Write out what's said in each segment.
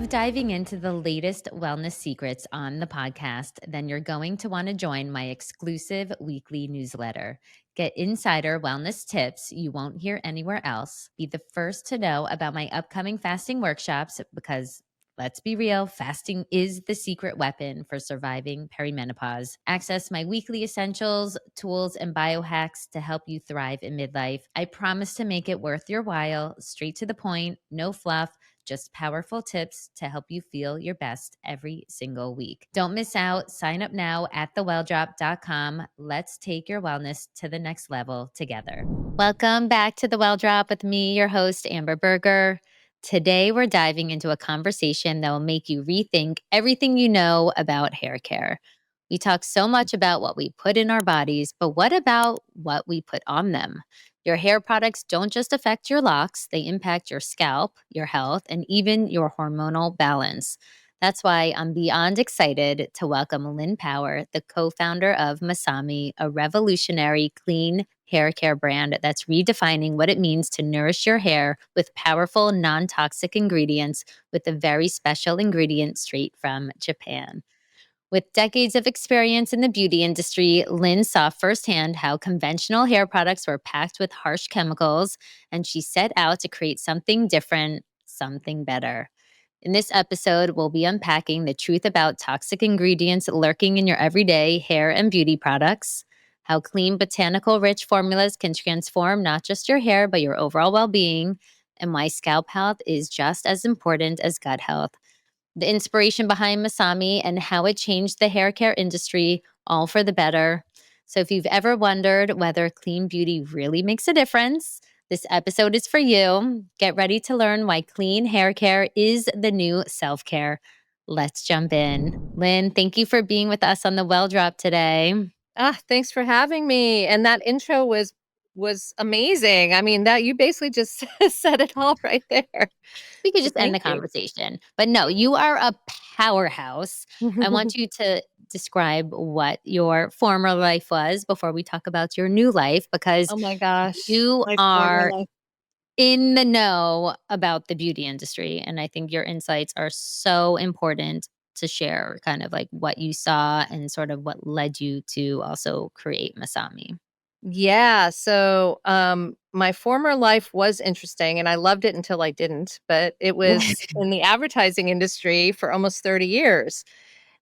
love diving into the latest wellness secrets on the podcast, then you're going to want to join my exclusive weekly newsletter. Get insider wellness tips you won't hear anywhere else. Be the first to know about my upcoming fasting workshops because let's be real, fasting is the secret weapon for surviving perimenopause. Access my weekly essentials, tools, and biohacks to help you thrive in midlife. I promise to make it worth your while, straight to the point, no fluff, just powerful tips to help you feel your best every single week. Don't miss out. Sign up now at thewelldrop.com. Let's take your wellness to the next level together. Welcome back to The Well Drop with me, your host, Amber Berger. Today, we're diving into a conversation that will make you rethink everything you know about hair care. We talk so much about what we put in our bodies, but what about what we put on them? Your hair products don't just affect your locks, they impact your scalp, your health, and even your hormonal balance. That's why I'm beyond excited to welcome Lynn Power, the co-founder of Masami, a revolutionary clean hair care brand that's redefining what it means to nourish your hair with powerful, non-toxic ingredients with a very special ingredient straight from Japan. With decades of experience in the beauty industry, Lynn saw firsthand how conventional hair products were packed with harsh chemicals, and she set out to create something different, something better. In this episode, we'll be unpacking the truth about toxic ingredients lurking in your everyday hair and beauty products, how clean, botanical rich formulas can transform not just your hair, but your overall well being, and why scalp health is just as important as gut health, the inspiration behind Masami, and how it changed the hair care industry, all for the better. So, if you've ever wondered whether clean beauty really makes a difference, this episode is for you. Get ready to learn why clean hair care is the new self care. Let's jump in. Lynn, thank you for being with us on the Well Drop today. Thanks for having me. And that intro was amazing. I mean, that you basically just said it all right there. We could So just end thank the you. conversation. But no, you are a powerhouse. I want you to describe what your former life was before we talk about your new life, because Oh my gosh. you My former are life. in the know about the beauty industry. And I think your insights are so important to share, kind of like what you saw and sort of what led you to also create Masami. Yeah. So my former life was interesting and I loved it until I didn't, but it was in the advertising industry for almost 30 years.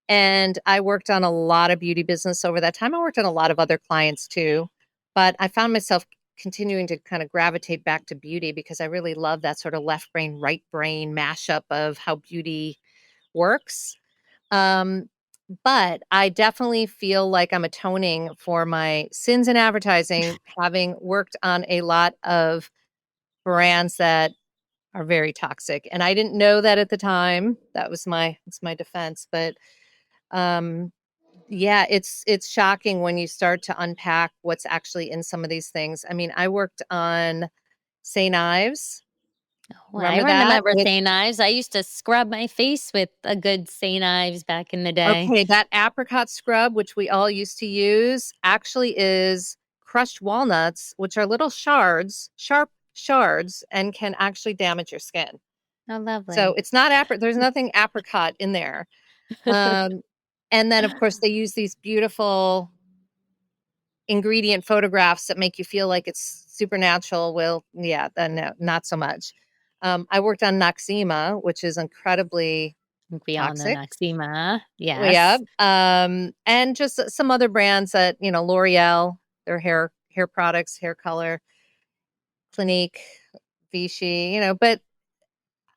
And I worked on a lot of beauty business over that time. I worked on a lot of other clients too, but I found myself continuing to kind of gravitate back to beauty because I really love that sort of left brain, right brain mashup of how beauty works. Um, but I definitely feel like I'm atoning for my sins in advertising, having worked on a lot of brands that are very toxic. And I didn't know that at the time. That's my defense. But um yeah, it's shocking when you start to unpack what's actually in some of these things. I mean, I worked on St. Ives. Well, I Remember that? remember St. Ives. I used to scrub my face with a good St. Ives back in the day. Okay, that apricot scrub, which we all used to use, actually is crushed walnuts, which are little shards, sharp shards, and can actually damage your skin. Oh, So lovely. it's not there's nothing apricot in there. Um, and then of course they use these beautiful ingredient photographs that make you feel like it's supernatural. Well, yeah, then no, not so much. I worked on Noxema, which is incredibly Think we all know toxic. Noxema. Well, yeah, Yes. and just some other brands that, L'Oreal, their hair products, hair color, Clinique, Vichy, but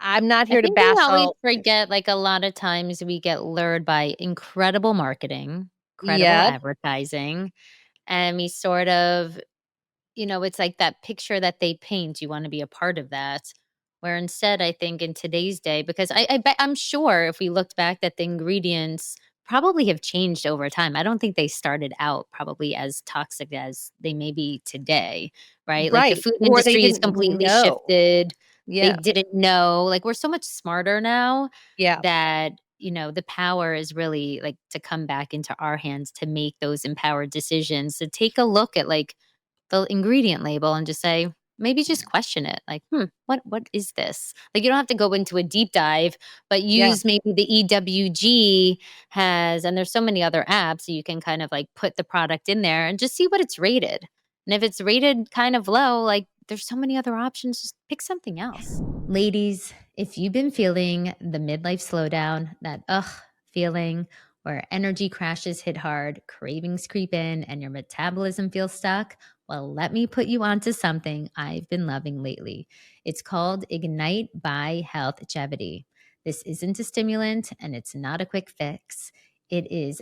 I'm not I here to think we bash always all. forget, like, a lot of times we get lured by incredible marketing, incredible Yep, advertising, and we sort of, it's like that picture that they paint, you wanna be a part of that, where instead, I think in today's day, because I'm sure if we looked back that the ingredients probably have changed over time. I don't think they started out probably as toxic as they may be today, right? Like, the right. food Or they industry has didn't completely know. shifted. They Yeah, didn't know. Like, we're so much smarter now yeah. that, the power is really, like, to come back into our hands to make those empowered decisions, to take a look at, like, the ingredient label and just say, maybe just question it. Like, what is this? Like, you don't have to go into a deep dive, but Yeah. use maybe the EWG has, and there's so many other apps, so you can kind of like put the product in there and just see what it's rated. And if it's rated kind of low, like there's so many other options, just pick something else. Ladies, if you've been feeling the midlife slowdown, that feeling where energy crashes hit hard, cravings creep in, and your metabolism feels stuck, well, let me put you onto something I've been loving lately. It's called Ignite by Healthgevity. This isn't a stimulant and it's not a quick fix. It is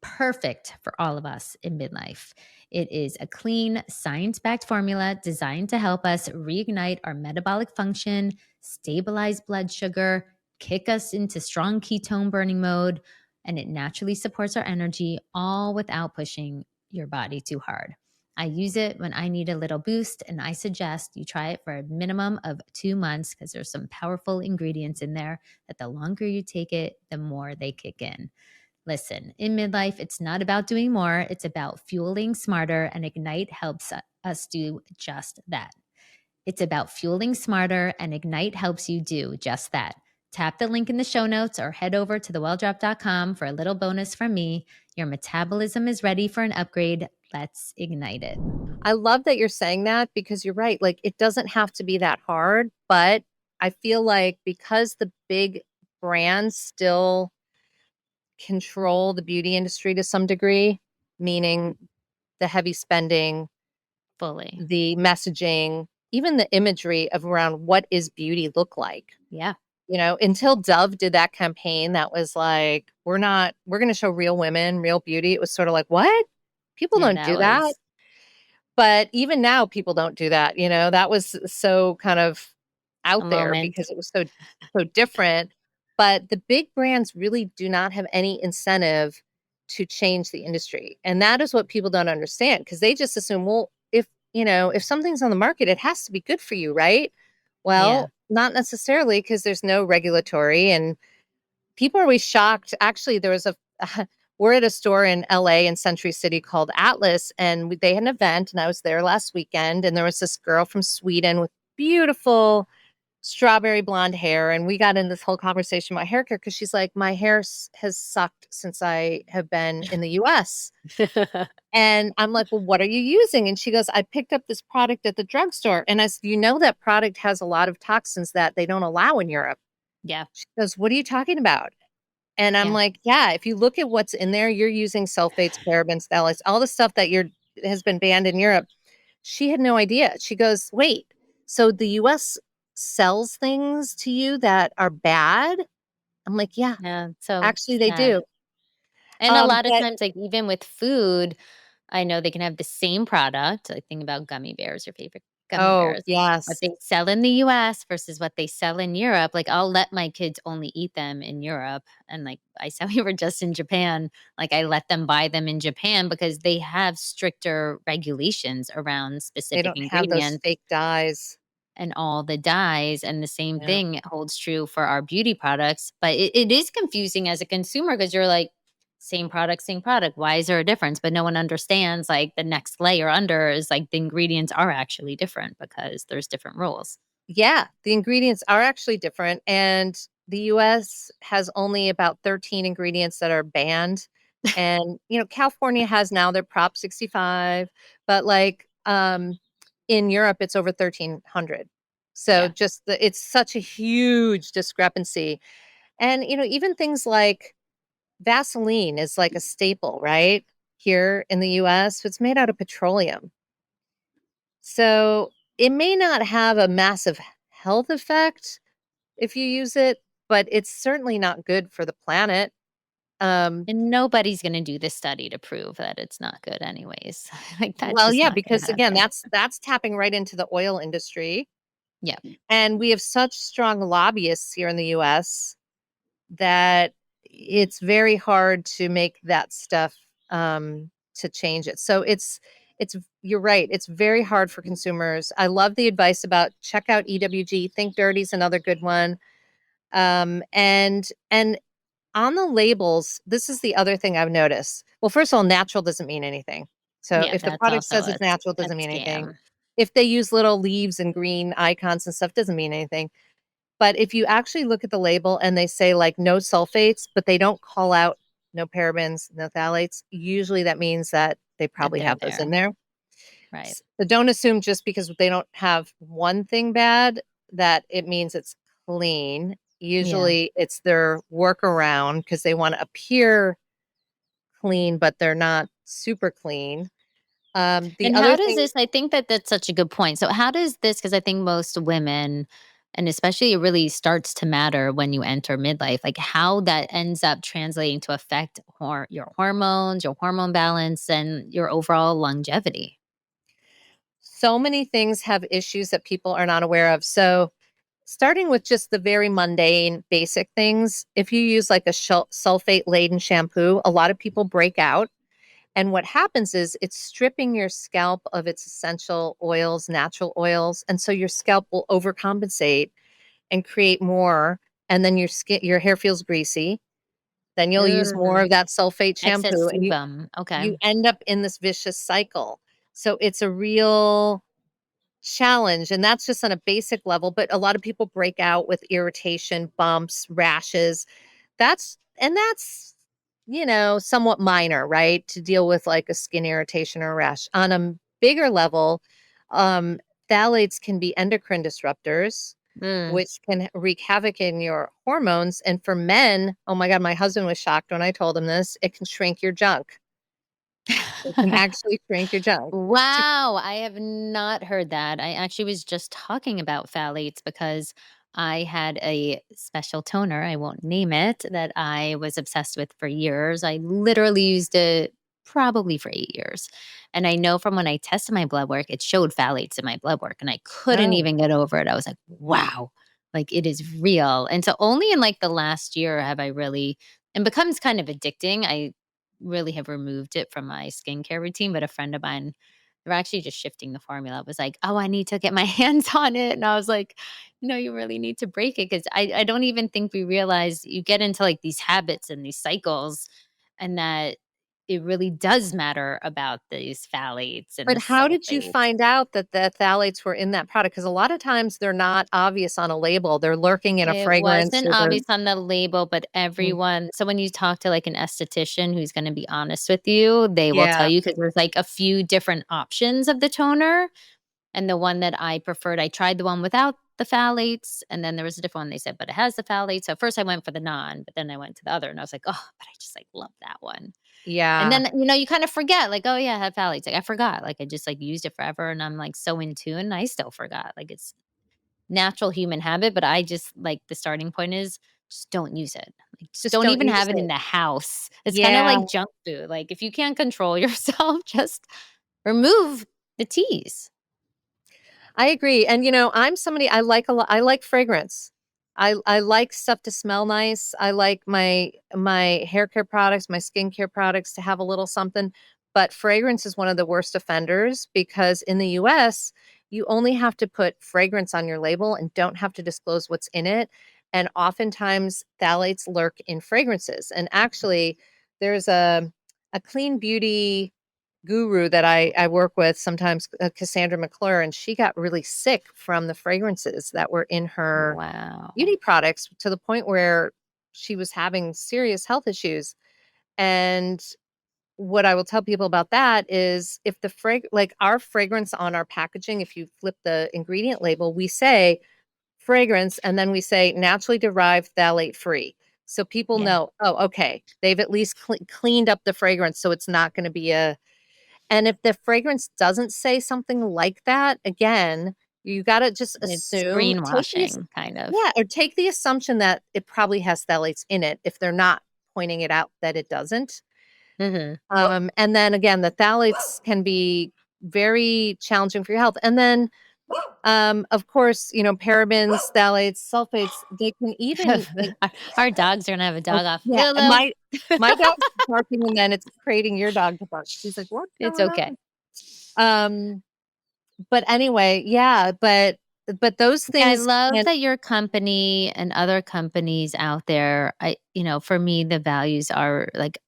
perfect for all of us in midlife. It is a clean, science backed formula designed to help us reignite our metabolic function, stabilize blood sugar, kick us into strong ketone burning mode, and it naturally supports our energy, all without pushing your body too hard. I use it when I need a little boost, and I suggest you try it for a minimum of 2 months because there's some powerful ingredients in there that the longer you take it, the more they kick in. Listen, in midlife, it's not about doing more, it's about fueling smarter, and Ignite helps us do just that. It's about fueling smarter, and Ignite helps you do just that. Tap the link in the show notes or head over to thewelldrop.com for a little bonus from me. Your metabolism is ready for an upgrade. Let's ignite it. I love that you're saying that because you're right. Like, it doesn't have to be that hard, but I feel like because the big brands still control the beauty industry to some degree, meaning the heavy spending, Fully. the messaging, even the imagery of around what is beauty look like. Yeah. Until Dove did that campaign, that was like, we're going to show real women, real beauty. It was sort of like, what? People Yeah, don't that do that. was But even now, people don't do that. That was so kind of a out there moment. because it was so different. But the big brands really do not have any incentive to change the industry. And that is what people don't understand because they just assume, well, if something's on the market, it has to be good for you, right? Yeah. Well, not necessarily because there's no regulatory and people are always shocked. Actually, there was we're at a store in LA in Century City called Atlas, and they had an event, and I was there last weekend, and there was this girl from Sweden with beautiful strawberry blonde hair, and we got in this whole conversation about hair care because she's like, my hair has sucked since I have been in the US. And I'm like, well, what are you using? And she goes, I picked up this product at the drugstore. And I said, that product has a lot of toxins that they don't allow in Europe. Yeah. She goes, what are you talking about? And I'm Yeah. like, yeah, if you look at what's in there, you're using sulfates, parabens, phthalates, all the stuff that has been banned in Europe. She had no idea. She goes, wait, so the US sells things to you that are bad? I'm like, yeah, Yeah. So actually they sad. do. And a lot of But times, like even with food, I know they can have the same product. Like think about gummy bears, your favorite gummy oh, bears. What yes, they sell in the US versus what they sell in Europe. Like I'll let my kids only eat them in Europe. And like I said, we were just in Japan. Like I let them buy them in Japan because they have stricter regulations around they specific don't have those ingredients fake dyes. and all the dyes. And the same Yeah. thing holds true for our beauty products. But it is confusing as a consumer because you're like, same product, same product. Why is there a difference? But no one understands like the next layer under is like the ingredients are actually different because there's different rules. Yeah, the ingredients are actually different, and the US has only about 13 ingredients that are banned, and, California has now their Prop 65, but, like, in Europe, it's over 1,300. So Yeah. just it's such a huge discrepancy, and, even things like Vaseline is like a staple, right, here in the US, it's made out of petroleum. So it may not have a massive health effect if you use it, but it's certainly not good for the planet. Um, And nobody's going to do this study to prove that it's not good, anyways. Like that's well, just yeah, not going to because again, happen. that's tapping right into the oil industry, Yeah. and we have such strong lobbyists here in the U.S. that it's very hard to make that stuff to change it. So it's you're right. It's very hard for consumers. I love the advice about check out EWG. Think Dirty's another good one. And on the labels, this is the other thing I've noticed. Well, first of all, natural doesn't mean anything. So Yeah. if the That's product also says it's natural, it a doesn't mean anything. scam. if they use little leaves and green icons and stuff, doesn't mean anything. But if you actually look at the label and they say like no sulfates, but they don't call out no parabens, no phthalates, usually that means that they That probably they're have those in there. there. Right. So don't assume just because they don't have one thing bad that it means it's clean. Yeah. Usually it's their workaround because they want to appear clean, but they're not super clean. The And other how does thing, this I think that that's such a good point. So how does this because I think most women and especially it really starts to matter when you enter midlife, like how that ends up translating to affect your hormones, your hormone balance, and your overall longevity. so many things have issues that people are not aware of. So starting with just the very mundane, basic things, if you use like a sulfate laden shampoo, a lot of people break out. And what happens is it's stripping your scalp of its essential oils, natural oils. And so your scalp will overcompensate and create more. And then your hair feels greasy. Then you'll use more Ugh. of that sulfate Excess shampoo and sebum. you Okay. end up in this vicious cycle. So it's a real challenge, and that's just on a basic level, but a lot of people break out with irritation, bumps, rashes. That's somewhat minor, right? To deal with like a skin irritation or a rash. On a bigger level, um, phthalates can be endocrine disruptors, Mm. which can wreak havoc in your hormones. And for men, oh my God, my husband was shocked when I told him this. It can shrink your junk. It can actually shrink your junk. To- Wow, I have not heard that. I actually was just talking about phthalates because I had a special toner, I won't name it, that I was obsessed with for years. I literally used it probably for 8 years. And I know from when I tested my blood work, it showed phthalates in my blood work and I couldn't oh, even get over it. I was like, wow, like it is real. And so only in like the last year have I really and becomes kind of addicting. I really have removed it from my skincare routine, but a friend of mine, they're actually just shifting the formula, was like, "Oh, I need to get my hands on it." And I was like, "No, you really need to break it because I don't even think we realize you get into like these habits and these cycles and that it really does matter about these phthalates and but the how did you sulfates. find out that the phthalates were in that product? Because a lot of times they're not obvious on a label. They're lurking in a It fragrance wasn't or they're obvious on the label, but mm, everyone so when you talk to, like, an esthetician who's gonna be honest with you, they will tell yeah. you because there's, like, a few different options of the toner, and the one that I preferred I tried the one without the phthalates, and then there was a different one they said, "But it has the phthalates." So, at first I went for the non, but then I went to the other, and I was like, "Oh, but I just, like, love that one." And Yeah. then, you kind of forget, like, "Oh, yeah, it had phthalates." Like, I forgot, like, I just, like, used it forever, and I'm, like, so in tune, I still forgot, like, it's natural human habit, but I just like the starting point is just don't use it. Like, just Just don't don't even use have it in it. the house. It's kind of Yeah. like junk food. Like if you can't control yourself, just remove the teas. I agree, and, I'm somebody I like fragrance. I like stuff to smell nice. I like my hair care products, my skincare products to have a little something, but fragrance is one of the worst offenders because in the US, you only have to put fragrance on your label and don't have to disclose what's in it, and oftentimes phthalates lurk in fragrances, and actually, there's a clean beauty guru that I work with sometimes, Cassandra McClure, and she got really sick from the fragrances that were in her Wow. beauty products to the point where she was having serious health issues. And what I will tell people about that is if like our fragrance on our packaging, if you flip the ingredient label, we say fragrance and then we say naturally derived phthalate free. So people Yeah. know, oh, okay, they've at least cleaned up the fragrance so it's not going to be a and if the fragrance doesn't say something like that, again, you gotta just It's assume greenwashing, kind of. yeah, or take the assumption that it probably has phthalates in it if they're not pointing it out that it doesn't. Hmm. And then again, the phthalates can be very challenging for your health. And then, of course, parabens, phthalates, sulfates, they can even like, Our dogs are gonna have a oh, dog off. yeah, and Lulu. my dog's barking and then it's creating your dog to bark. She's like, "What's It's going okay. on?" Um, But anyway, yeah, but those I things love can that your company and other companies out there, for me, the values are like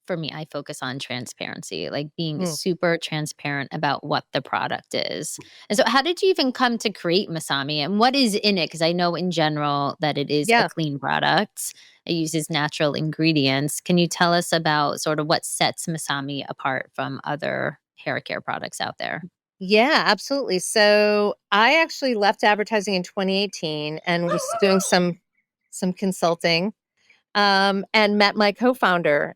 for me, I focus on transparency, like being Mm, super transparent about what the product is. And so, how did you even come to create Masami and what is in it? Because I know in general that it is a yeah. clean product, it uses natural ingredients. Can you tell us about sort of what sets Masami apart from other hair care products out there? Yeah, absolutely. So I actually left advertising in 2018 and was doing some consulting, and met my co-founder,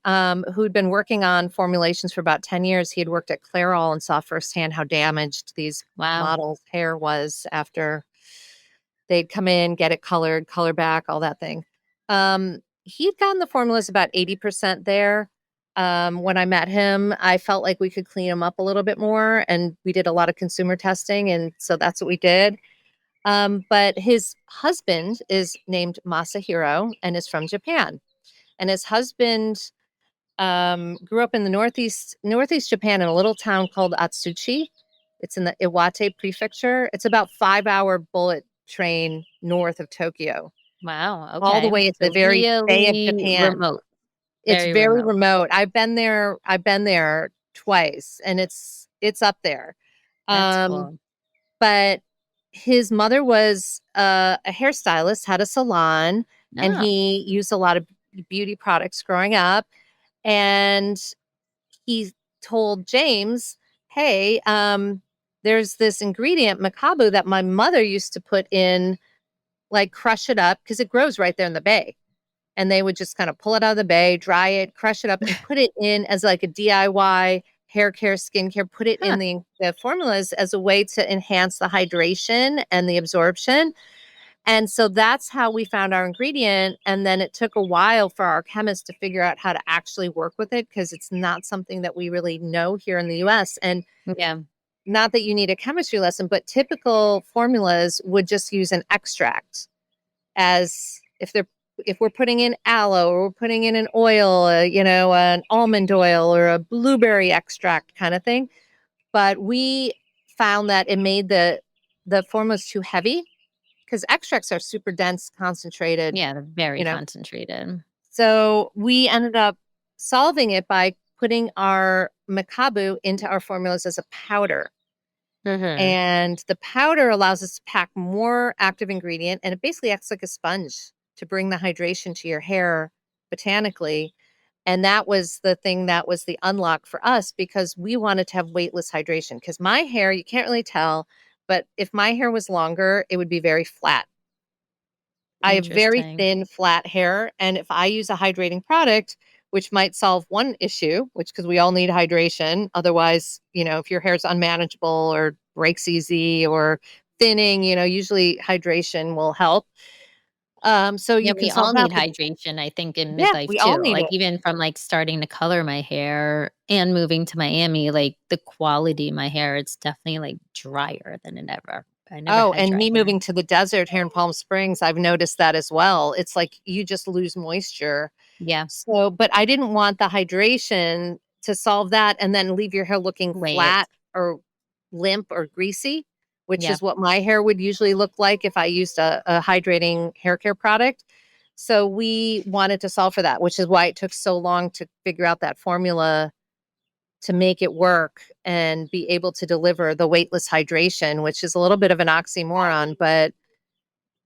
who'd been working on formulations for about 10 years. He had worked at Clairol and saw firsthand how damaged these Wow. models' hair was after they'd come in, get it colored, color back, all that thing. He'd gotten the formulas about 80% there. When I met him, I felt like we could clean them up a little bit more, and we did a lot of consumer testing, and so that's what we did. But his husband is named Masahiro and is from Japan, and his husband grew up in the northeast Japan in a little town called Atsuchi. It's in the Iwate prefecture. It's about 5 hour bullet train north of Tokyo, Wow. all the Okay. way at the So, very Bay of really Japan. remote, It's very very remote. remote. I've been there twice, and it's up there. That's Um, cool. but his mother was a hairstylist, had a salon, and No. he used a lot of beauty products growing up. And he told James, "Hey, there's this ingredient Macabu that my mother used to put in, like crush it up because it grows right there in the bay." And they would just kind of pull it out of the bay, dry it, crush it up, and put it in as like a DIY hair care, skincare. Put it Huh. in the formulas as a way to enhance the hydration and the absorption. And so that's how we found our ingredient. And then it took a while for our chemists to figure out how to actually work with it because it's not something that we really know here in the US. And Yeah. not that you need a chemistry lesson, but typical formulas would just use an extract as if we're putting in aloe or we're putting in an oil, an almond oil or a blueberry extract kind of thing. But we found that it made the formulas too heavy because extracts are super dense, concentrated, Yeah, they're very you know. concentrated. So we ended up solving it by putting our macabu into our formulas as a powder. Mhm. And the powder allows us to pack more active ingredient, and it basically acts like a sponge to bring the hydration to your hair botanically. And that was the thing that was the unlock for us because we wanted to have weightless hydration. Because my hair, you can't really tell, but if my hair was longer, it would be very flat. I have very Interesting. thin, flat hair, and if I use a hydrating product, which might solve one issue, which because we all need hydration, otherwise, if your hair's unmanageable or breaks easy or thinning, usually hydration will help. So Yeah, you can we solve all that. need But hydration, I think, in yeah, midlife we all too. need Like, it. even from, like, starting to color my hair and moving to Miami, like, the quality of my hair, it's definitely, like, drier than it ever I never Oh, had and dry me hair. moving to the desert here in Palm Springs, I've noticed that as well. It's like you just lose moisture. Yeah, So, but I didn't want the hydration to solve that and then leave your hair looking wait. flat or limp or greasy, which Yeah. is what my hair would usually look like if I used a hydrating hair care product. So we wanted to solve for that, which is why it took so long to figure out that formula to make it work and be able to deliver the weightless hydration, which is a little bit of an oxymoron, but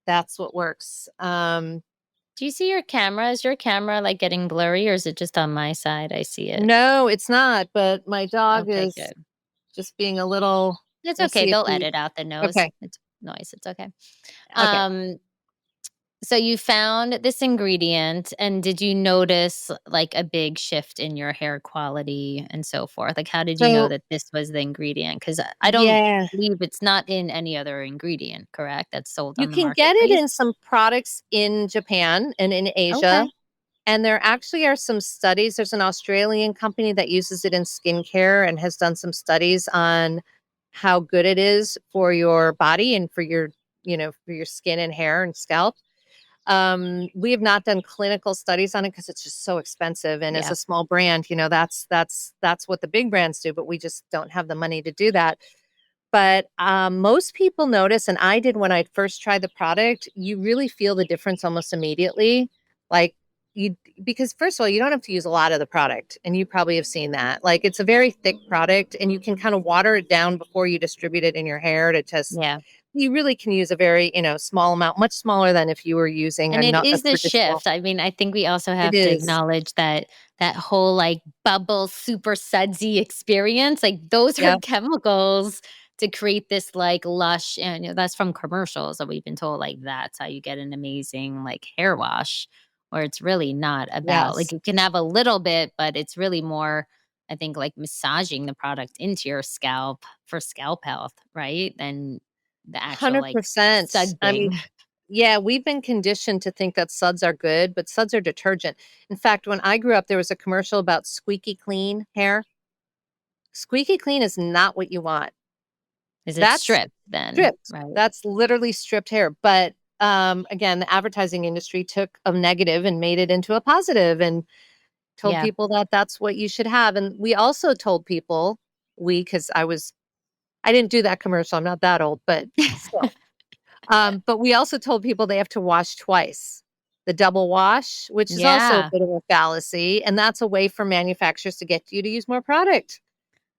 that's what works. Do you see your camera? Is your camera, like, getting blurry, or is it just on my side I see it? No, it's not, but my dog Okay, is good. just being a little. It's We'll okay, see if they'll he. edit out the Okay, noise, it's okay. okay. Um So you found this ingredient, and did you notice like a big shift in your hair quality and so forth? Like, how did you know So that this was the ingredient? Because I don't yeah, believe it's not in any other ingredient, correct? That's sold you on the can get it marketplace. in some products in Japan and in Asia. Okay. And there actually are some studies. There's an Australian company that uses it in skincare and has done some studies on how good it is for your body and for your skin and hair and scalp. We have not done clinical studies on it because it's just so expensive. And as Yeah. a small brand, that's what the big brands do, but we just don't have the money to do that. But most people notice, and I did when I first tried the product, you really feel the difference almost immediately. Like you because first of all, you don't have to use a lot of the product, and you probably have seen that. Like it's a very thick product, and you can kind of water it down before you distribute it in your hair to just. Yeah. You really can use a very small amount, much smaller than if you were using And it a is the traditional. shift. I mean, I think we also It have to is. acknowledge that that whole like bubble super sudsy experience, like those are Yeah, chemicals to create this like lush, and that's from commercials that we've been told like that's how you get an amazing like hair wash, where it's really not about like yes. you can have a little bit, but it's really more, I think, like massaging the product into your scalp for scalp health, right? Than the actual like 100%. I mean, sudsing. yeah, we've been conditioned to think that suds are good, but suds are detergent. In fact, when I grew up, there was a commercial about squeaky clean hair. Squeaky clean is not what you want. Is it That's stripped then, stripped. right? That's literally stripped hair. But again, the advertising industry took a negative and made it into a positive and told Yeah. people that that's what you should have. And we also told people, because I didn't do that commercial. I'm not that old, but still. But we also told people they have to wash twice. The double wash, which is also a Yeah. bit of a fallacy, and that's a way for manufacturers to get you to use more product.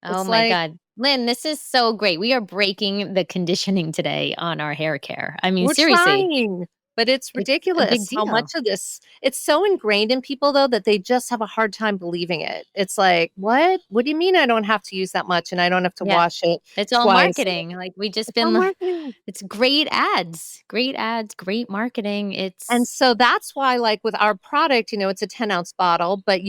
Oh It's my like, god. Lynn, this is so great. We are breaking the conditioning today on our hair care. I mean, we're seriously, trying, but it's it's a big ridiculous how much deal. of this it's so ingrained in people though that they just have a hard time believing it. It's like, what? What do you mean I don't have to use that much and I don't have to Yeah. wash it It's all twice? marketing. Like we just It's all been marketing. it's great ads. Great ads, great marketing. And It's so that's why, like with our product, it's a 10-ounce bottle, but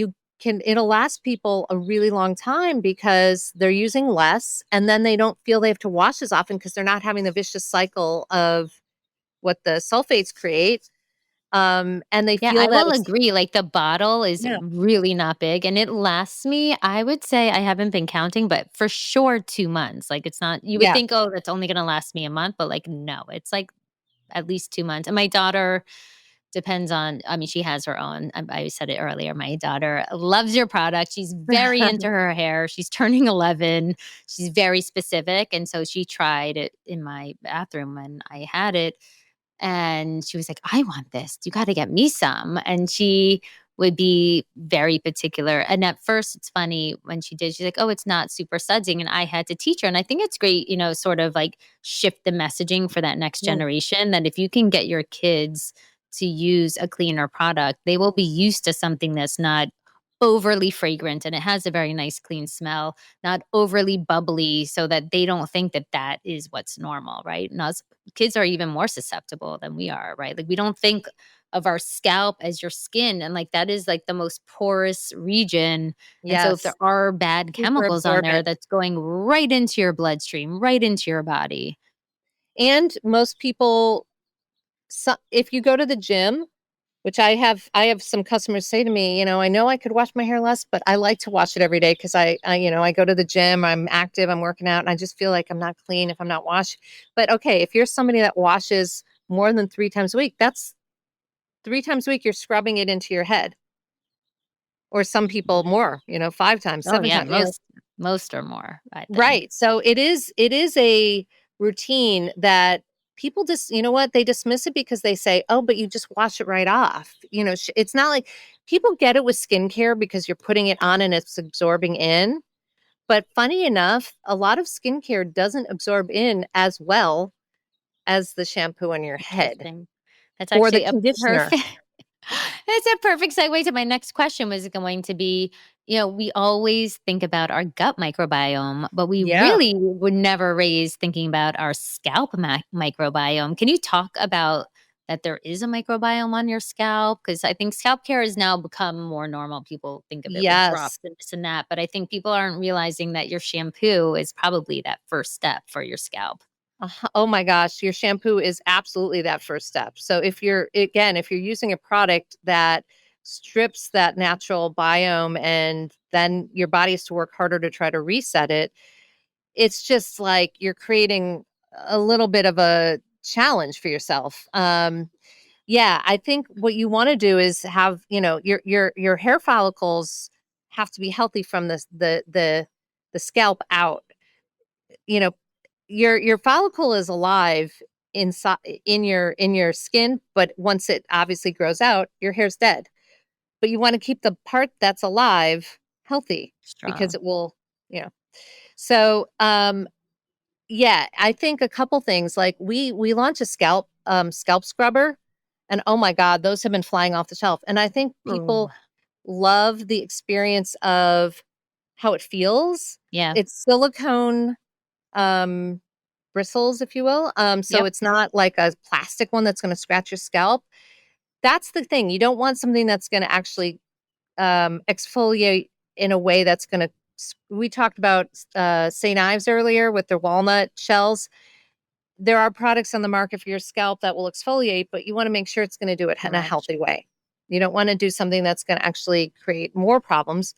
it'll last people a really long time because they're using less and then they don't feel they have to wash as often because they're not having the vicious cycle of what the sulfates create. And they yeah, feel I that will it's, agree. Like the bottle is yeah, really not big and it lasts me, I would say I haven't been counting, but for sure 2 months. Like it's not you would yeah, think, oh, that's only gonna last me a month, but like no, it's like at least 2 months. And my daughter depends on, I mean, she has her own. I said it earlier. My daughter loves your product. She's very into her hair. She's turning 11. She's very specific. And so she tried it in my bathroom when I had it. And she was like, I want this. You got to get me some. And she would be very particular. And at first, it's funny when she did, she's like, oh, it's not super sudsing. And I had to teach her. And I think it's great, sort of like shift the messaging for that next yeah, generation that if you can get your kids to use a cleaner product, they will be used to something that's not overly fragrant and it has a very nice clean smell, not overly bubbly, so that they don't think that that is what's normal, right? And us kids are even more susceptible than we are, right? Like we don't think of our scalp as your skin, and like that is like the most porous region. And so if there yes, are bad super chemicals on there, absorbent. that's going right into your bloodstream, right into your body. And most people, so if you go to the gym, which I have some customers say to me, I know I could wash my hair less, but I like to wash it every day because I go to the gym, I'm active, I'm working out, and I just feel like I'm not clean if I'm not washing. But okay, if you're somebody that washes more than 3 times a week, that's 3 times a week you're scrubbing it into your head. Or some people more, 5 times, Oh seven yeah, times, most or more, I think. right. So it is a routine that people just, you know what, they dismiss it because they say, "Oh, but you just wash it right off." It's not like people get it with skincare because you're putting it on and it's absorbing in. But funny enough, a lot of skincare doesn't absorb in as well as the shampoo on your head Interesting. That's or the actually a conditioner. perfect it's a perfect segue to my next question was going to be, we always think about our gut microbiome, but we Yeah. really would never raise thinking about our scalp microbiome. Can you talk about that there is a microbiome on your scalp? Because I think scalp care has now become more normal. People think of it with Yes. drops and this and that, but I think people aren't realizing that your shampoo is probably that first step for your scalp. Oh my gosh, your shampoo is absolutely that first step. So if you're using a product that strips that natural biome and then your body has to work harder to try to reset it, it's just like you're creating a little bit of a challenge for yourself. Yeah, I think what you want to do is have, your hair follicles have to be healthy from the scalp out. You know, your follicle is alive inside in your skin, but once it obviously grows out, your hair's dead. but you want to keep the part that's alive healthy because Strong. it will, you know. So, yeah, I think a couple things like we launched a scalp scrubber, and oh my God, those have been flying off the shelf. And I think Ooh. people love the experience of how it feels. Yeah. It's silicone um bristles, if you will. So Yep. it's not like a plastic one that's going to scratch your scalp. That's the thing. You don't want something that's going to actually exfoliate in a way that's going to. We talked about St. Ives earlier with their walnut shells. There are products on the market for your scalp that will exfoliate, but you want to make sure it's going to do it in a Correct. healthy way. You don't want to do something that's going to actually create more problems.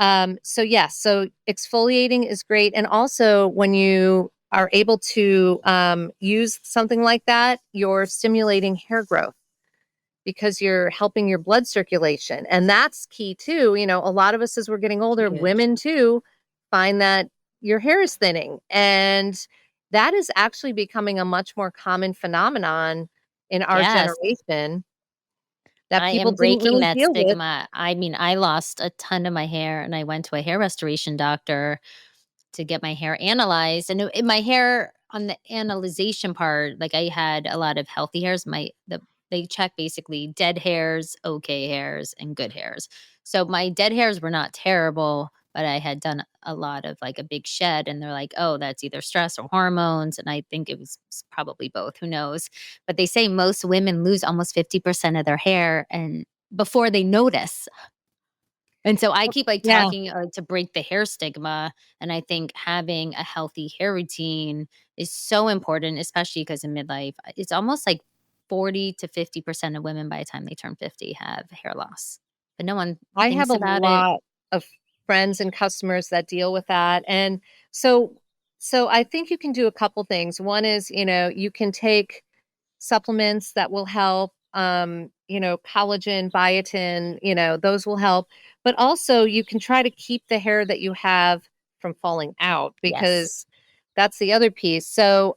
So yes, so exfoliating is great. And also when you are able to use something like that, you're stimulating hair growth because you're helping your blood circulation. And that's key too. You know, a lot of us as we're getting older, Huge. women too, find that your hair is thinning. And that is actually becoming a much more common phenomenon in our Yes. generation that I people am didn't breaking really that deal with. stigma. I mean, I lost a ton of my hair and I went to a hair restoration doctor to get my hair analyzed. And my hair on the analyzation part, like I had a lot of healthy hairs. They check basically dead hairs, okay hairs, and good hairs. So my dead hairs were not terrible, but I had done a lot of like a big shed, and they're like, "Oh, that's either stress or hormones." And I think it was probably both. Who knows? But they say most women lose almost 50% of their hair and before they notice. And so I keep like Yeah, talking to break the hair stigma. And I think having a healthy hair routine is so important, especially because in midlife, it's almost like 40 to 50% of women by the time they turn 50 have hair loss, but no one I have thinks a about it. lot of friends and customers that deal with that. And so so I think you can do a couple things. One is, you know, you can take supplements that will help, you know, collagen, biotin, you know, those will help. But also you can try to keep the hair that you have from falling out Yes. because that's the other piece. So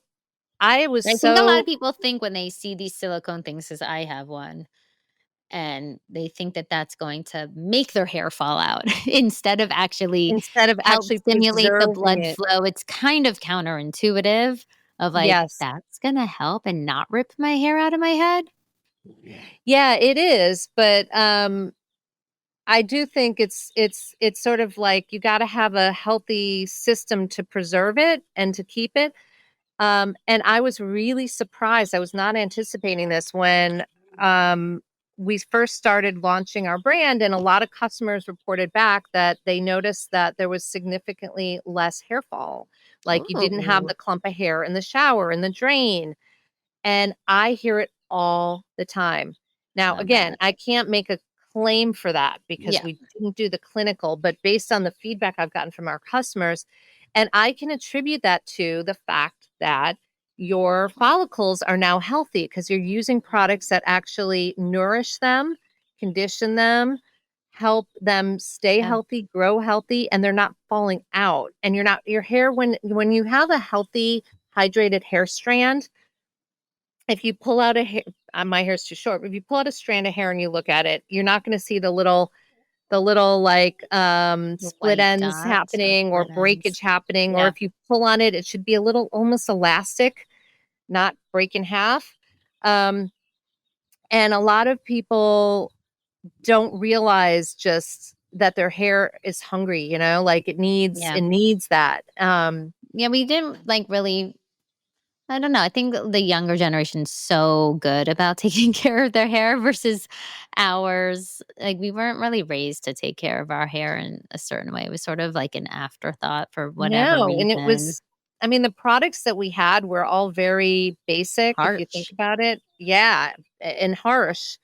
I was I think a lot so of people think when they see these silicone things, because I have one, and they think that that's going to make their hair fall out instead of actually instead of help actually stimulate the preserving blood it, flow. It's kind of counterintuitive of like, yes. that's gonna help and not rip my hair out of my head. Yeah, it is, but I do think it's sort of like you got to have a healthy system to preserve it and to keep it. And I was really surprised. I was not anticipating this when um, we first started launching our brand, and a lot of customers reported back that they noticed that there was significantly less hair fall. Like you didn't have Ooh, the clump of hair in the shower, in the drain. And I hear it all the time. Now, love again, that. I can't make a claim for that because Yeah, we didn't do the clinical, but based on the feedback I've gotten from our customers, and I can attribute that to the fact that your follicles are now healthy because you're using products that actually nourish them, condition them, help them stay yeah, healthy, grow healthy, and they're not falling out. And you're not your hair when you have a healthy, hydrated hair strand, if you pull out a hair, my hair's too short, but if you pull out a strand of hair and you look at it, you're not going to see the little like the split white ends dots or happening or split ends. breakage happening. Or Yeah, if you pull on it, it should be a little almost elastic, not break in half. Um, and a lot of people don't realize just that their hair is hungry, you know, like yeah, it needs that. yeah. We didn't like really. I don't know. I think the younger generation's so good about taking care of their hair versus ours. Like we weren't really raised to take care of our hair in a certain way. It was sort of like an afterthought for whatever No, and it reason. was I mean, the products that we had were all very basic if you think Harsh. about it. Yeah, and harsh.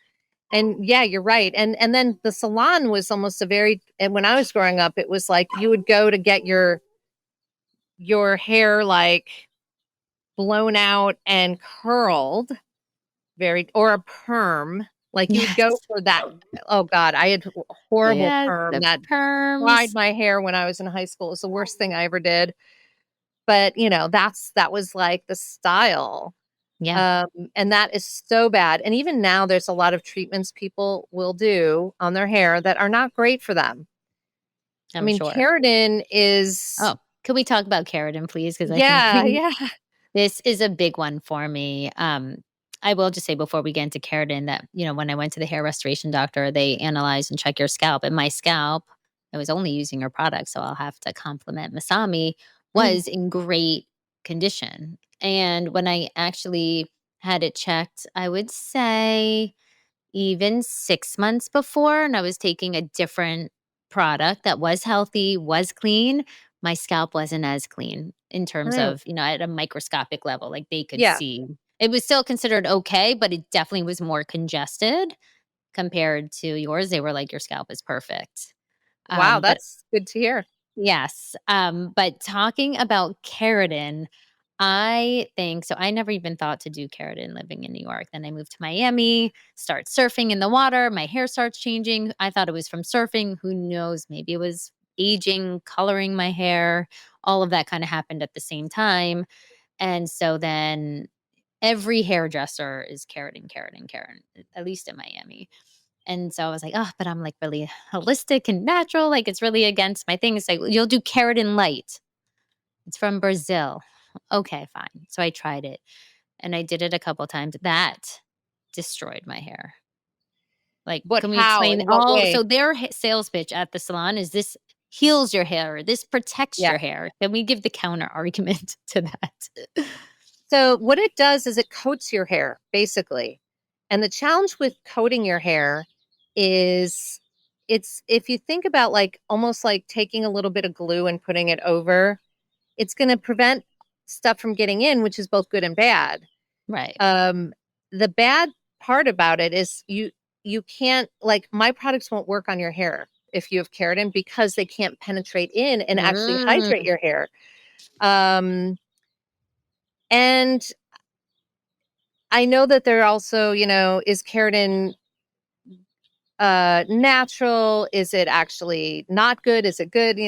And yeah, you're right. And then the salon was almost a very and when I was growing up, it was like you would go to get your hair like blown out and curled very or a perm. Like you would Yes. go for that. Oh God, I had a horrible Yes. perm The that fried perms. my hair when I was in high school. It was the worst thing I ever did. But, you know, that was like the style. Yeah, And that is so bad. And even now, there's a lot of treatments people will do on their hair that are not great for them. I I'm mean, sure. keratin is, Oh, can we talk about keratin, please? Because I think yeah, yeah. this is a big one for me. I will just say before we get into keratin that, when I went to the hair restoration doctor, they analyze and check your scalp. And my scalp, I was only using her product, so I'll have to compliment Masami, Mm, was in great condition. And when I actually had it checked, I would say even 6 months before, and I was taking a different product that was healthy, was clean, my scalp wasn't as clean in terms mm, of, at a microscopic level, like, they could yeah. see. It was still considered okay, but it definitely was more congested compared to yours. They were like, "Your scalp is perfect." Wow, But that's good to hear. yes, but talking about keratin, I think so I never even thought to do keratin living in New York. Then I moved to Miami, start surfing in the water, my hair starts changing. I thought it was from surfing, who knows, maybe it was aging, coloring my hair, all of that kinda happened at the same time, and so then every hairdresser is keratin, keratin, keratin, at least in Miami. And so I was like, "Oh, but I'm, like, really holistic and natural, like, it's really against my thing." It's like, "You'll do keratin light. It's from Brazil." Okay, fine. So I tried it, and I did it a couple times. That destroyed my hair. Like, But can we how? explain In what all way? so their sales pitch at the salon is this heals your hair, this protects Yeah. your hair. Can we give the counter argument to that? So what it does is it coats your hair, basically. And the challenge with coating your hair is it's if you think about like almost like taking a little bit of glue and putting it over, it's going to prevent stuff from getting in, which is both good and bad. Right. Um, the bad part about it is you can't like my products won't work on your hair if you have keratin because they can't penetrate in and actually hydrate Mm, your hair. Um, and I know that there also, is keratin natural? Is it actually not good? Is it good?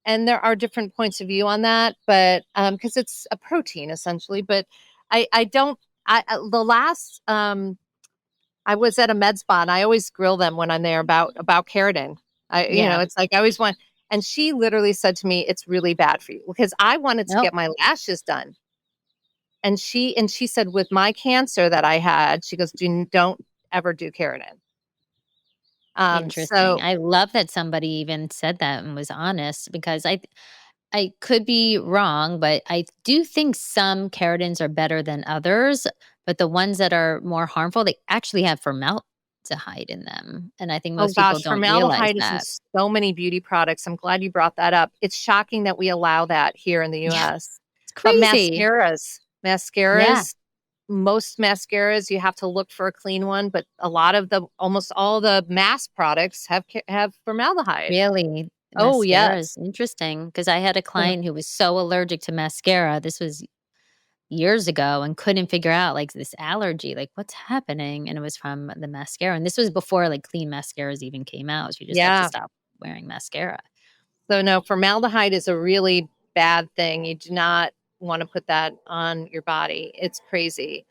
And there are different points of view on that, but because it's a protein essentially. But I don't. The last I was at a med spa, and I always grill them when I'm there about keratin. yeah. It's like I always want. And she literally said to me, "It's really bad for you," because I wanted to Nope. get my lashes done. And she said, with my cancer that I had, she goes, don't ever do keratin. Interesting. So I love that somebody even said that and was honest because I could be wrong, but I do think some keratins are better than others, but the ones that are more harmful, they actually have formaldehyde in them, and I think oh most people gosh, don't realize formaldehyde is in that. so many beauty products. I'm glad you brought that up. It's shocking that we allow that here in the Yeah, US. it's But crazy. Yeah, most mascaras, you have to look for a clean one, but a lot of the almost all the mass products have formaldehyde. really. Oh, Mascara is yes. interesting because I had a Yeah. client who was so allergic to mascara. This was years ago and couldn't figure out, like, this allergy, like, "What's happening?" And it was from the mascara, and this was before, like, clean mascaras even came out. She just had to Yeah. stop wearing mascara. So no, formaldehyde is a really bad thing. You do not want to put that on your body. It's crazy.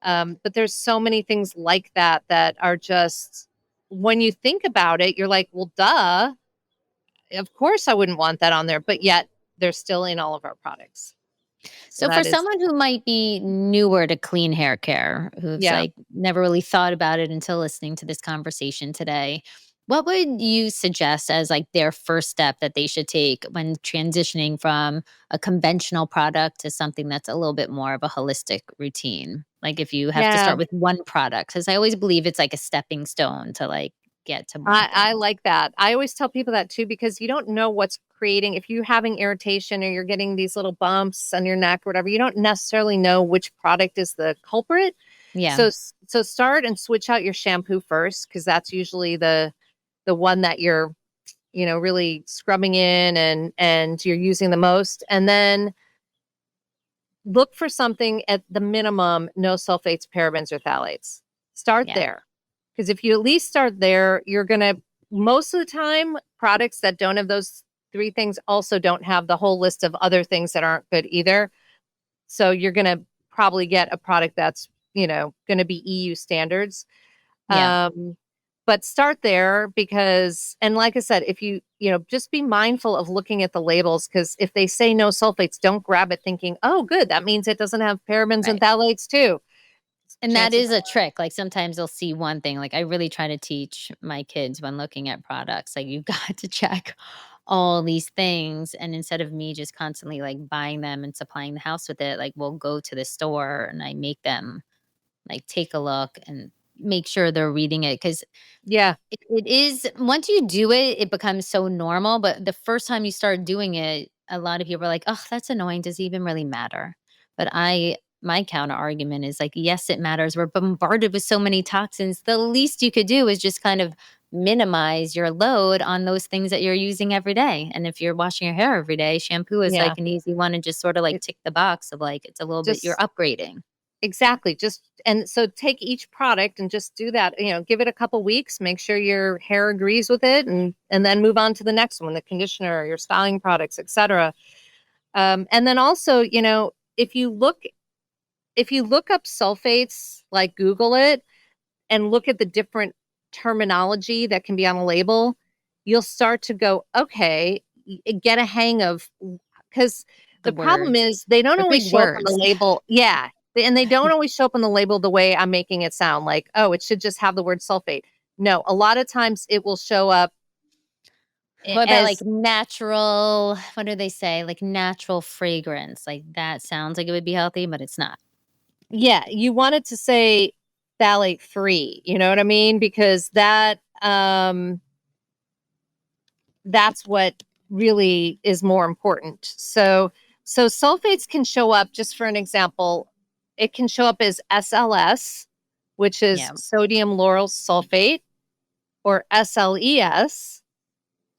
But there's so many things like that that are just when you think about it, you're like, well, duh. Of course I wouldn't want that on there, but yet they're still in all of our products. So So for that is someone who might be newer to clean hair care, who's yeah. like never really thought about it until listening to this conversation today, what would you suggest as like their first step that they should take when transitioning from a conventional product to something that's a little bit more of a holistic routine? Like if you have to Yeah. start with one product, because I always believe it's like a stepping stone to like get to more I things. like that. I always tell people that too because you don't know what's creating if you're having irritation or you're getting these little bumps on your neck or whatever, you don't necessarily know which product is the culprit. Yeah. So start and switch out your shampoo first because that's usually the one that you're, really scrubbing in and you're using the most. And then look for something at the minimum, no sulfates, parabens, or phthalates. Start Yeah. there. Because if you at least start there, you're going to, most of the time, products that don't have those three things also don't have the whole list of other things that aren't good either. So you're going to probably get a product that's, going to be EU standards. Yeah. But start there because, and like I said, if just be mindful of looking at the labels, because if they say no sulfates, don't grab it thinking, oh, good, that means it doesn't have parabens and Right. phthalates too. And that Chances is a trick. Like sometimes they'll see one thing. Like I really try to teach my kids when looking at products, like you've got to check all these things. And instead of me just constantly like buying them and supplying the house with it, like we'll go to the store and I make them like take a look and make sure they're reading it. Cause yeah, it is once you do it, it becomes so normal, but the first time you start doing it, a lot of people are like, "Oh, that's annoying. Does it even really matter?" But my counter argument is like, "Yes, it matters. We're bombarded with so many toxins. The least you could do is just kind of minimize your load on those things that you're using every day. And if you're washing your hair every day, shampoo is yeah. like an easy one and just sort of like It tick the box of like it's a little bit you're just upgrading." exactly just and so take each product and just do that. Give it a couple weeks, make sure your hair agrees with it, and then move on to the next one, the conditioner, your styling products, etc. And then also, if you look if you look up sulfates, like Google it and look at the different terminology that can be on a label, you'll start to go, okay, get a hang of, because The the problem words. is they don't They're always big show up on the words. label. Yeah. And they don't always show up on the label the way I'm making it sound like, oh, it should just have the word sulfate. No, a lot of times it will show up What about like as, natural what do they say? Like natural fragrance, like that sounds like it would be healthy, but it's not. yeah, you want it to say phthalate free. You know what I mean? Because that's what really is more important. So sulfates can show up, just for an example, it can show up as SLS, which is Yeah. sodium lauryl sulfate, or SLES,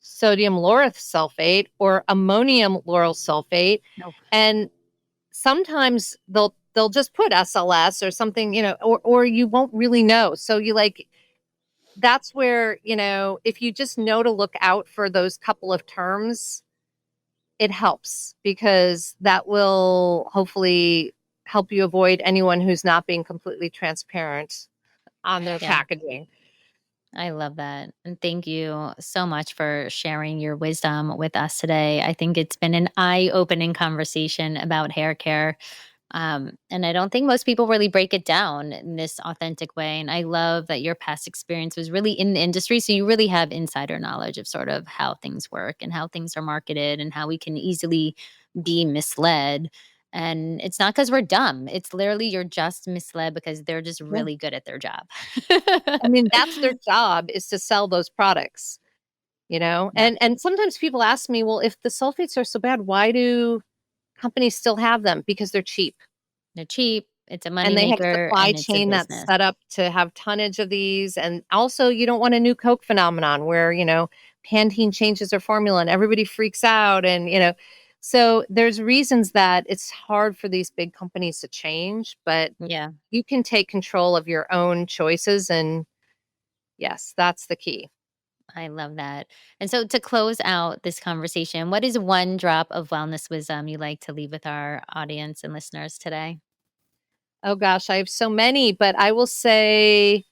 sodium lauryl sulfate, or ammonium lauryl sulfate. No. And sometimes they'll just put SLS or something, or you won't really know. So you like that's where, if you just know to look out for those couple of terms, it helps, because that will hopefully help you avoid anyone who's not being completely transparent on their Yeah. packaging. I love that. And thank you so much for sharing your wisdom with us today. I think it's been an eye-opening conversation about hair care. And I don't think most people really break it down in this authentic way. And I love that your past experience was really in the industry. So you really have insider knowledge of sort of how things work and how things are marketed and how we can easily be misled. And it's not because we're dumb. It's literally you're just misled because they're just Yeah. really good at their job. I mean, that's their job, is to sell those products, Yeah. and sometimes people ask me, well, if the sulfates are so bad, why do companies still have them? Because they're cheap. They're cheap. It's a And they have a moneymaker supply and it's a chain that's business. set up to have tonnage of these. And also, you don't want a new Coke phenomenon where, Pantene changes their formula and everybody freaks out. And, so there's reasons that it's hard for these big companies to change, but Yeah. you can take control of your own choices. And yes, that's the key. I love that. And so to close out this conversation, what is one drop of wellness wisdom you like to leave with our audience and listeners today? Oh gosh, I have so many, but I will say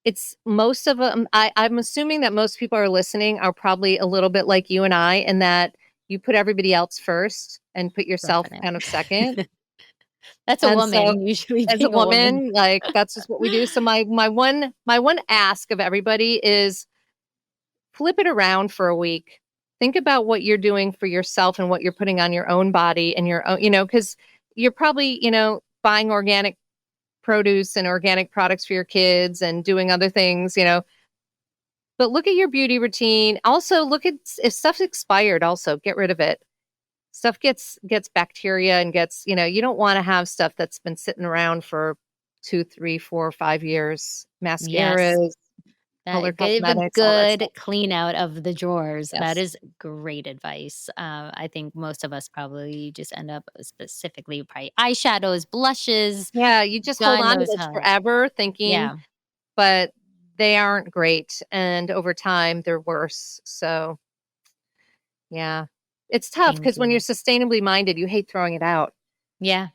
it's most of them. I'm assuming that most people are listening are probably a little bit like you and I, in that you put everybody else first and put yourself Definite. kind of second. That's a And so, woman, usually as a being a woman. woman, like, that's just what we do. So my one ask of everybody is, flip it around for a week. Think about what you're doing for yourself and what you're putting on your own body and your own, because you're probably, buying organic produce and organic products for your kids and doing other things, but look at your beauty routine. Also, look at if stuff's expired, also get rid of it. Stuff gets bacteria and gets, you don't want to have stuff that's been sitting around for 2, 3, 4, 5 years. Yes. Mascaras, color That give a cosmetics, all that good stuff. clean out of the drawers. That Yes. is great advice. I think most of us probably just end up specifically probably eyeshadows, blushes, Yeah, you just hold God on to knows those how. forever thinking, Yeah. but they aren't great. And over time, they're worse. So, yeah, it's tough Thank because when you're you. sustainably minded, you hate throwing it out. Yeah.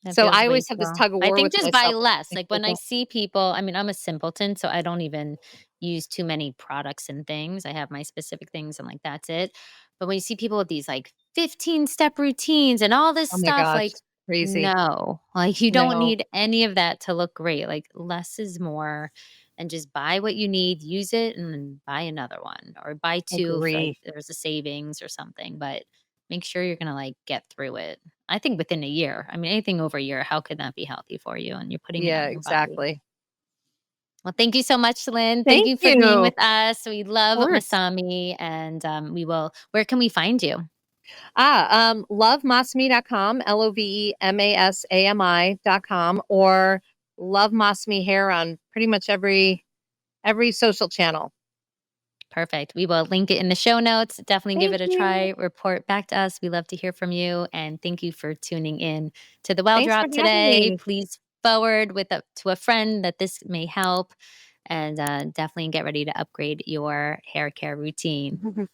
That So feels I always have this wasteful. tug of I war think with just buy myself. less. Like, Like well, when I don't see people, I mean, I'm a simpleton, so I don't even use too many products and things. I have my specific things and like that's it. But when you see people with these like 15-step routines and all this oh my stuff, gosh, like, crazy. no, like you don't No, need any of that to look great. Like less is more and just buy what you need, use it, and then buy another one or buy two if like agree. there's a savings or something. But make sure you're gonna like get through it. I think within a year. I mean, anything over a year, how could that be healthy for you? And you're putting it Yeah, on your body. exactly. Well, thank you so much, Lynn. Thank Thank you for you. being Of with us. We love course. Masami, and we will. Where can we find you? Lovemasami.com, LOVEMASAMI.com, or Love Masami Hair on pretty much every social channel. Perfect. We will link it in the show notes. Definitely give Thank it a you. try. Report back to us. We love to hear from you. And thank you for tuning in to the Well Thanks for Drop having today. me. Please forward to a friend that this may help. And definitely get ready to upgrade your hair care routine.